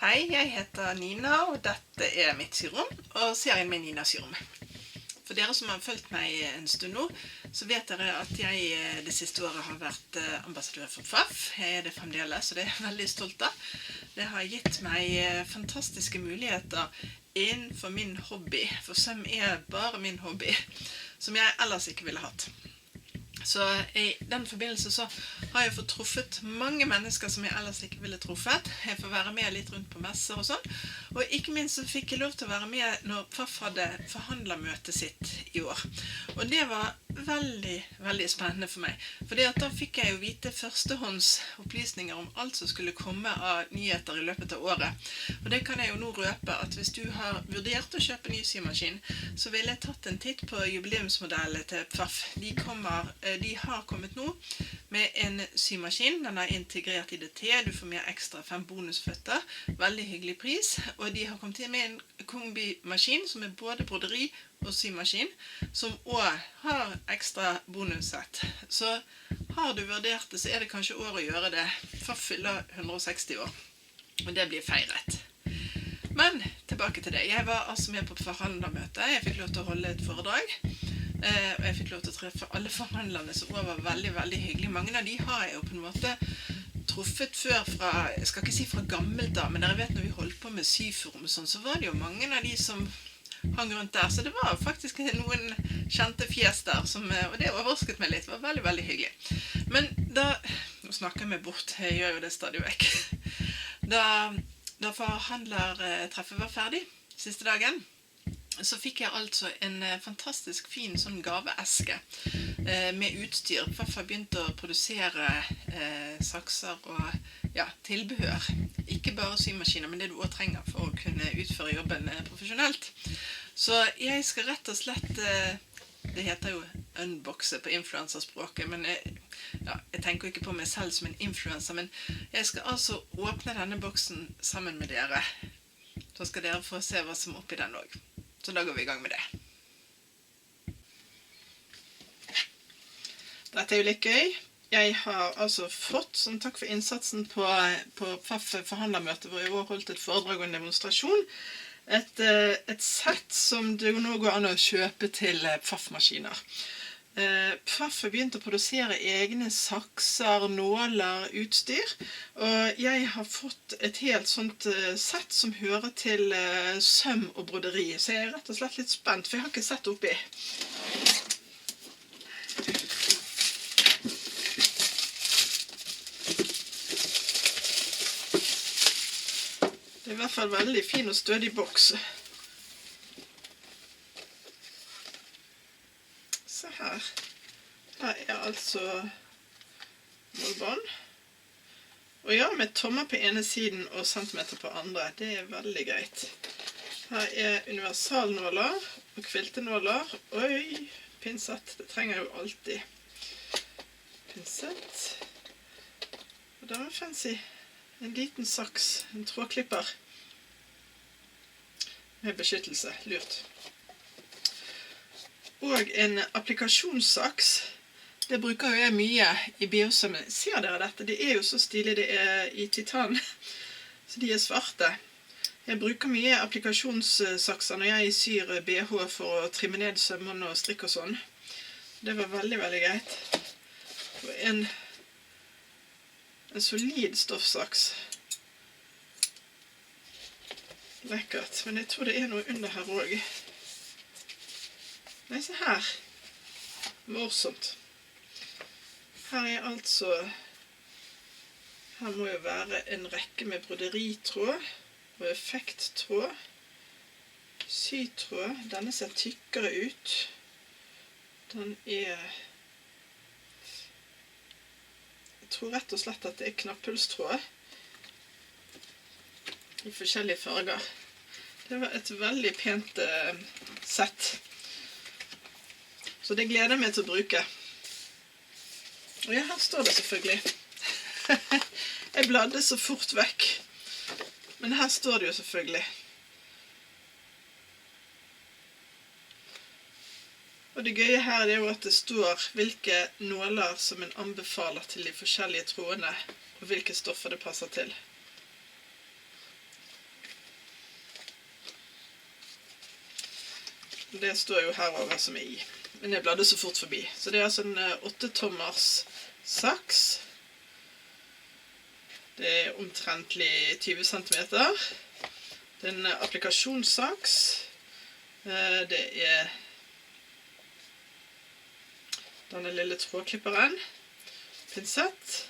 Hei, jeg heter Nina, og dette mitt syrom, og serien med Nina Syrom. For dere som har fulgt meg en stund nå, så vet dere at jeg det siste året har vært ambassadør for PFAF. Jeg det fremdeles, og det jeg veldig stolt av. Det har gitt meg fantastiske muligheter innenfor min hobby, for søm bare min hobby, som jeg ellers ikke ville hatt. Så i den forbindelse så har jeg fått truffet mange mennesker som jeg ellers ikke ville truffet. Jeg får være med litt rundt på messer og sånn. Og ikke minst så fikk jeg lov til å være med når PFAF hadde forhandlermøtet sitt i år. Og det var veldig, veldig spennende for meg. Fordi at da fikk jeg jo vite førstehånds opplysninger om alt som skulle komme av nyheter i løpet av året. Og det kan jeg jo nå røpe at hvis du har vurdert å kjøpe ny symaskin, så ville jeg tatt en titt på jubileumsmodellen til PFAF. De har kommet nå med en symaskin. Den er integrert IDT. Du får med ekstra 5 bonusføtter. Veldig hyggelig pris. Og de har kommet inn med en kombimaskin som er både broderi og symaskin, som også har ekstra bonussett. Så har du vurdert det, så er det kanskje år å gjøre det. PFAF fyller 160 år. Og det blir feiret. Men tilbake til det. Jeg var altså med på forhandlermøtet. Jeg fikk lov til å holde et foredrag. Og jeg fikk lov til å treffe alle forhandlerne, som også var veldig, veldig hyggelig. Mange av de har jeg jo på en måte truffet før fra, jeg skal ikke si fra gammelt da, men dere vet når vi holdt på med syforum og sånn, så var det jo mange av de som hang rundt der. Så det var faktisk noen kjente fjes der, og det overrasket meg litt. Det var veldig, veldig hyggelig. Men da, nå snakker jeg meg bort, jeg gjør jo det stadig vekk. Da forhandlertreffet var ferdig, siste dagen, så fikk jeg altså en fantastisk fin sånn gaveeske med utstyr. PFAF har begynt å produsere sakser og tilbehør. Ikke bare symaskiner, men det du også trenger for å kunne utføre jobben profesjonelt. Så jeg skal rett og slett, det heter jo unboxe på influencerspråket, men jeg tenker ikke på meg selv som en influencer, men jeg skal altså åpne denne boksen sammen med dere. Så skal dere få se hva som er oppi den også. Så da går vi i gang med det. Dette er jo litt gøy. Jeg har altså fått, som takk for innsatsen på PFAF forhandlermøtet, hvor jeg også holdt et foredrag og en demonstrasjon, et sett som det nå går an å kjøpe til PFAF-maskiner. PFAF har begynt å produsere egne sakser, nåler, utstyr, og jeg har fått et helt sånt sett som hører til søm og broderi, så jeg er rett og slett litt spent, for jeg har ikke sett oppi. Det er i hvert fall veldig fin og stødig boks. Se her. Her er altså målbånd. Og ja, med tommer på ene siden og centimeter på andre. Det er veldig greit. Her er universalnåler og kviltenåler. Oi, pinsett. Det trenger jeg jo alltid. Pinsett. Og da er fancy. En liten saks, en trådklipper. Med beskyttelse. Lurt. Og en applikasjonssaks. Det bruker jo jeg mye i biosømmen. Ser dere dette? Det er jo så stilig, det er i titan. Så de er svarte. Jeg bruker mye applikasjonssakser når jeg syr BH for å trimme ned sømmene og strikke og sånn. Det var veldig, veldig greit. Og en solid stoffsaks. Lekkert, men jeg tror det er noe under her også. Nei, se her. Morsomt. Her er altså, her må jo være en rekke med broderitråd og effekttråd. Sytråd, denne ser tykkere ut. Den er, jeg tror rett og slett at det er knapphullstråd i forskjellige farger. Det var et veldig pent sett. Så det gleder jeg meg til å bruke. Og ja, her står det selvfølgelig. Jeg bladde så fort vekk. Men her står det jo selvfølgelig. Og det gøye her er jo at det står hvilke nåler som en anbefaler til de forskjellige trådene, og hvilke stoffer det passer til. Det står jo her hva som i. Men jeg bladde så fort forbi. Så det altså en 8-tommers saks. Det omtrentlig 20 centimeter. Det en applikasjonssaks. Det denne lille trådklipperen. Pinsett.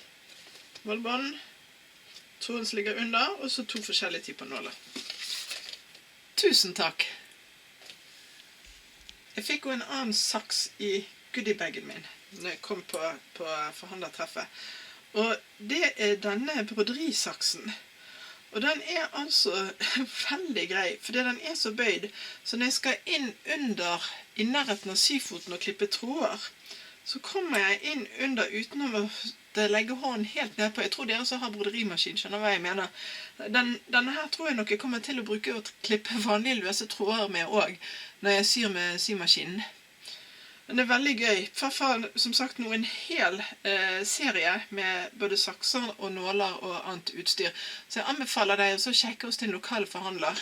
Målbånd. Tråden som ligger under, og så 2 forskjellige typer nåler. Tusen takk! Jeg fikk jo en annen saks i goodiebagen min når jeg kom på forhandlertreffet. Og det denne broderisaksen. Og den altså veldig grei, fordi den så bøyd. Så når jeg skal inn under, i nærheten av syfoten og klippe tråder, så kommer jeg inn under uten å legge hånden helt ned på. Jeg tror dere som har broderimaskin skjønner hva jeg mener. Denne her tror jeg nok jeg kommer til å bruke å klippe vanlige løse tråder med også, når jeg syr med symaskinen. Men det veldig gøy. I hvert fall, som sagt, nå en hel serie med både sakser og nåler og annet utstyr. Så jeg anbefaler deg å sjekke hos din lokale forhandler.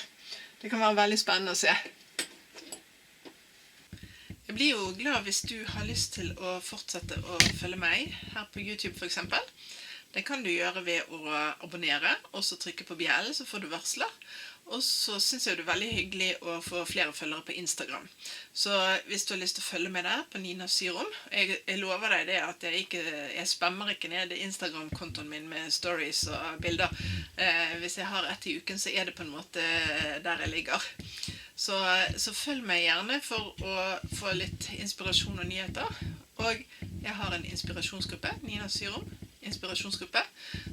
Det kan være veldig spennende å se. Jeg blir jo glad hvis du har lyst til å fortsette å følge meg her på YouTube for eksempel. Det kan du gjøre ved å abonnere, og så trykke på bjellen, så får du varsler. Og så synes jeg det veldig hyggelig å få flere følgere på Instagram. Så hvis du har lyst til å følge med der på Nina Syrom, jeg lover deg det at jeg spammer ikke ned Instagram-kontoen min med stories og bilder. Hvis jeg har ett i uken, så det på en måte der jeg ligger. Så følg meg gjerne for å få litt inspirasjon og nyheter. Og jeg har en inspirasjonsgruppe, Nina Syrom, inspirasjonsgruppe,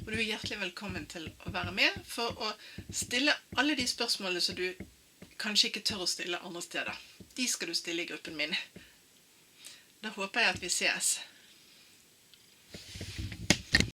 og du hjertelig velkommen til å være med for å stille alle de spørsmålene som du kanskje ikke tør å stille andre steder. De skal du stille i gruppen min. Da håper jeg at vi ses.